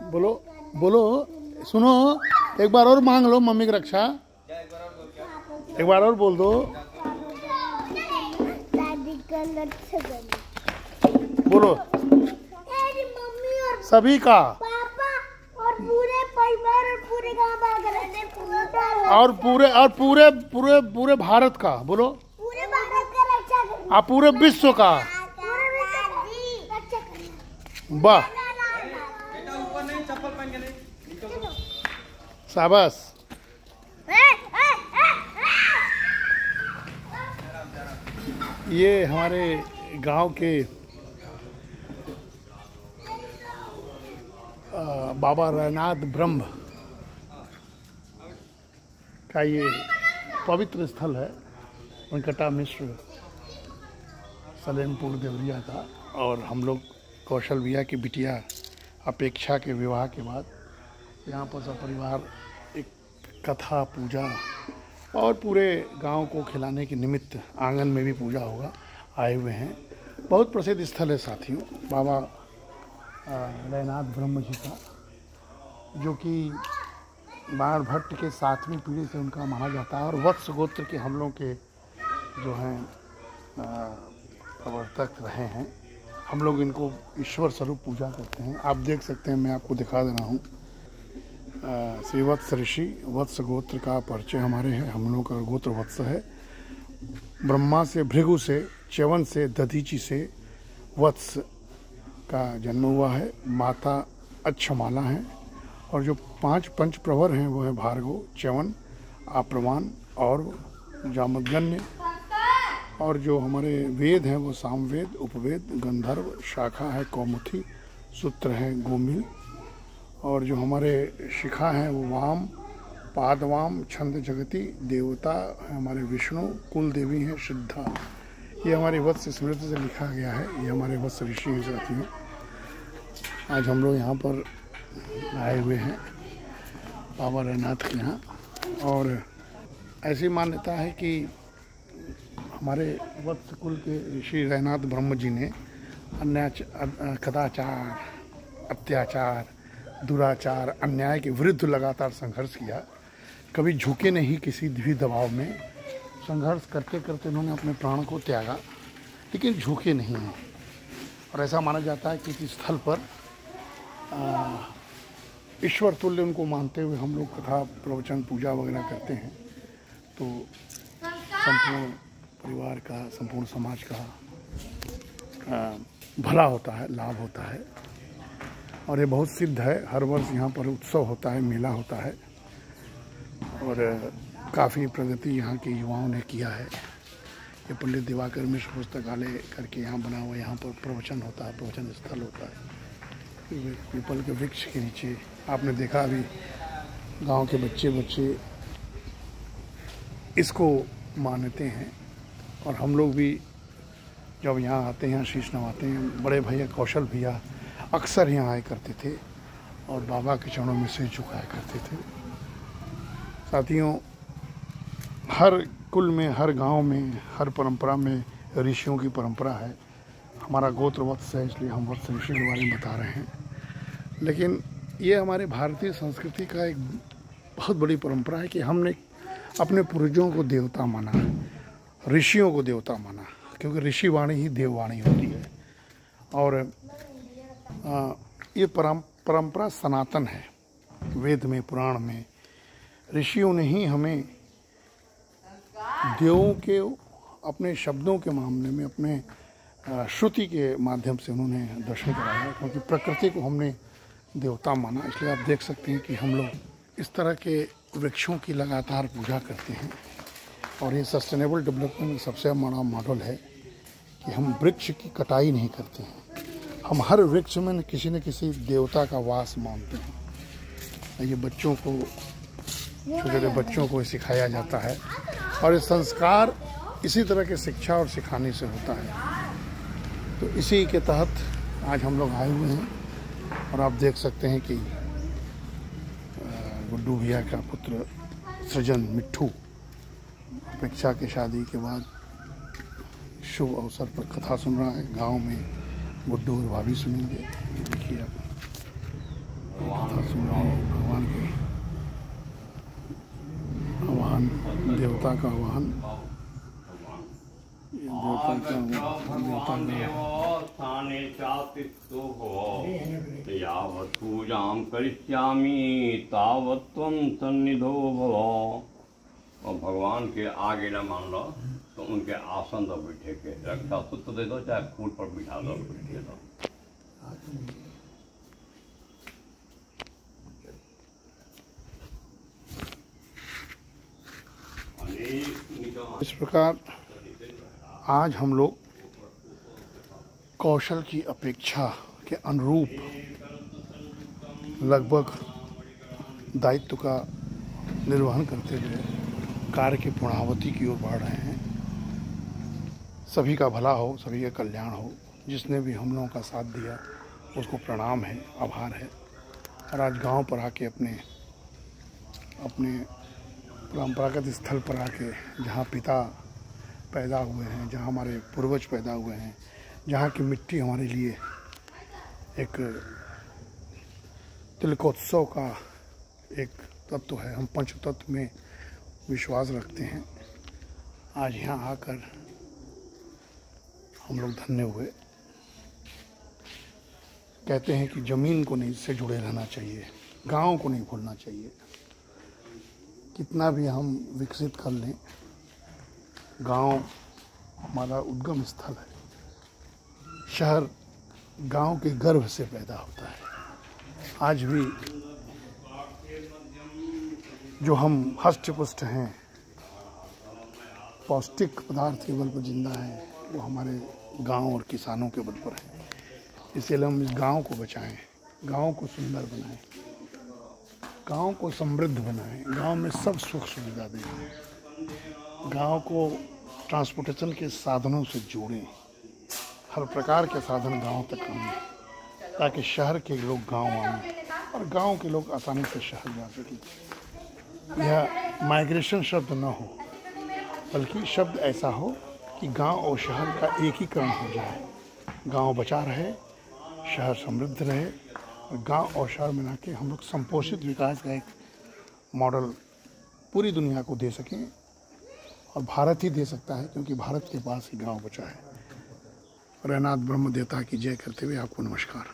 बोलो बोलो, सुनो, एक बार और मांग लो मम्मी की रक्षा, एक बार और बोल दो, बोलो सभी का और पूरे परिवार और पूरे गांव और पूरे पूरे पूरे भारत का, बोलो पूरे भारत का रक्षा करना, आप पूरे विश्व का। वाह, शाबाश। ये हमारे गांव के बाबा रैनाथ ब्रह्म का ये पवित्र स्थल है, वेंकटा मिश्र सलेमपुर देवरिया का। और हम लोग कौशल भैया की बिटिया अपेक्षा के विवाह के बाद यहाँ पर सब परिवार एक कथा पूजा और पूरे गांव को खिलाने के निमित्त आंगन में भी पूजा होगा आए हुए हैं। बहुत प्रसिद्ध स्थल है साथियों, बाबा रैनाथ ब्रह्म जी का, जो कि बाण भट्ट के 7वीं पीढ़ी से उनका माना जाता है और वत्स गोत्र के हम लोग के जो हैं प्रवर्तक रहे हैं। हम लोग इनको ईश्वर स्वरूप पूजा करते हैं। आप देख सकते हैं, मैं आपको दिखा दे रहा हूँ, श्री वत्स ऋषि वत्स गोत्र का परिचय हमारे है। हम लोग का गोत्र वत्स है। ब्रह्मा से, भृगु से, च्यवन से, दधीचि से वत्स का जन्म हुआ है। माता अक्षमाला है और जो 5 पंच प्रवर हैं वो है भार्गव, च्यवन, आप्रवान और जामदग्नि। और जो हमारे वेद हैं वो सामवेद, उपवेद, गंधर्व, शाखा है कौमुथी, सूत्र है गोमिल। और जो हमारे शिखा हैं वो वाम, पादवाम, छंद जगती। देवता है हमारे विष्णु, कुल देवी हैं सिद्धा। ये हमारी वत्स स्मृति से लिखा गया है। ये हमारे वत्स ऋषि हैं साथियों। आज हम लोग यहाँ पर आए हुए हैं बाबा रैनाथ के यहाँ। और ऐसी मान्यता है कि हमारे वत्स कुल के ऋषि रैनाथ ब्रह्म जी ने कदाचार, अत्याचार, दुराचार, अन्याय के विरुद्ध लगातार संघर्ष किया। कभी झुके नहीं किसी भी दबाव में। संघर्ष करते करते उन्होंने अपने प्राण को त्यागा, लेकिन झुके नहीं हैं। और ऐसा माना जाता है कि इस स्थल पर ईश्वर तुल्य उनको मानते हुए हम लोग कथा प्रवचन पूजा वगैरह करते हैं। तो संपूर्ण परिवार का, संपूर्ण समाज का भला होता है, लाभ होता है। और ये बहुत सिद्ध है। हर वर्ष यहाँ पर उत्सव होता है, मेला होता है। और काफ़ी प्रगति यहाँ के युवाओं ने किया है। ये पंडित दिवाकर मिश्र पुस्तकालय करके यहाँ बना हुआ, यहाँ पर प्रवचन होता है, प्रवचन स्थल होता है। पीपल के वृक्ष के नीचे आपने देखा अभी गांव के बच्चे इसको मानते हैं। और हम लोग भी जब यहाँ आते हैं, शीश नवाते हैं। बड़े भैया कौशल भैया अक्सर यहाँ आया करते थे और बाबा के चरणों में सिर झुकाया करते थे। साथियों, हर कुल में, हर गांव में, हर परंपरा में ऋषियों की परंपरा है। हमारा गोत्र वत्स है, इसलिए हम वत्स ऋषि के बारे में बता रहे हैं। लेकिन ये हमारे भारतीय संस्कृति का एक बहुत बड़ी परंपरा है कि हमने अपने पूर्वजों को देवता माना, ऋषियों को देवता माना, क्योंकि ऋषि वाणी ही देववाणी होती है। और ये परंपरा सनातन है। वेद में, पुराण में ऋषियों ने ही हमें देवों के अपने शब्दों के मामले में, अपने श्रुति के माध्यम से उन्होंने दर्शन कराया। क्योंकि प्रकृति को हमने देवता माना, इसलिए आप देख सकते हैं कि हम लोग इस तरह के वृक्षों की लगातार पूजा करते हैं। और ये सस्टेनेबल डेवलपमेंट में सबसे बड़ा मॉडल है कि हम वृक्ष की कटाई नहीं करते हैं। हम हर वृक्ष में किसी न किसी देवता का वास मानते हैं। ये बच्चों को, छोटे छोटे बच्चों को सिखाया जाता है। और ये संस्कार इसी तरह के शिक्षा और सिखाने से होता है। तो इसी के तहत आज हम लोग आए हुए हैं। और आप देख सकते हैं कि गुड्डू भैया का पुत्र सृजन मिट्ठू अपेक्षा के शादी के बाद शुभ अवसर पर कथा सुन रहा है। गांव में गुड्डू और भाभी सुनेंगे। देखिए आप। सुन रहे हैं भगवान के आह्वान, देवता का आह्वान। यावत् पूजां करिष्यामि तावत् त्वं सन्निधो भव। और भगवान के आगे न मान लो तो उनके आसन पर बैठे के रक्षा सूत्र दे दो, चाहे फूल पर बिठा दो, बैठे दो। इस प्रकार आज हम लोग कौशल की अपेक्षा के अनुरूप लगभग दायित्व का निर्वहन करते हुए कार्य की पूर्णाहुति की ओर बढ़ रहे हैं। सभी का भला हो, सभी का कल्याण हो। जिसने भी हम लोगों का साथ दिया उसको प्रणाम है, आभार है। और आज गांव पर आके अपने परंपरागत स्थल पर आके, जहाँ पिता पैदा हुए हैं, जहाँ हमारे पूर्वज पैदा हुए हैं, जहाँ की मिट्टी हमारे लिए एक तिलकोत्सव का एक तत्व है। हम पंच तत्व में विश्वास रखते हैं। आज यहाँ आकर हम लोग धन्य हुए। कहते हैं कि ज़मीन को नहीं से जुड़े रहना चाहिए, गांव को नहीं भूलना चाहिए। कितना भी हम विकसित कर लें, गांव हमारा उद्गम स्थल है। शहर गांव के गर्भ से पैदा होता है। आज भी जो हम हष्ट पुष्ट हैं, पौष्टिक पदार्थ के बल पर जिंदा हैं, वो हमारे गांव और किसानों के बल पर है। इसलिए हम इस गांव को बचाएं, गांव को सुंदर बनाएं, गांव को समृद्ध बनाएं, गांव में सब सुख सुविधा दें, गांव को ट्रांसपोर्टेशन के साधनों से जोड़ें। हर प्रकार के साधन गांव तक आएं, ताकि शहर के लोग गांव आएं और गांव के लोग आसानी से शहर जा सकें। यह माइग्रेशन शब्द न हो, बल्कि शब्द ऐसा हो कि गांव और शहर का एकीकरण हो जाए। गांव बचा रहे, शहर समृद्ध रहे, और गांव और शहर मिला के हम लोग संपोषित विकास का एक मॉडल पूरी दुनिया को दे सकें। और भारत ही दे सकता है, क्योंकि भारत के पास ही गांव बचा है। रैनाथ ब्रह्म देवता की जय करते हुए आपको नमस्कार।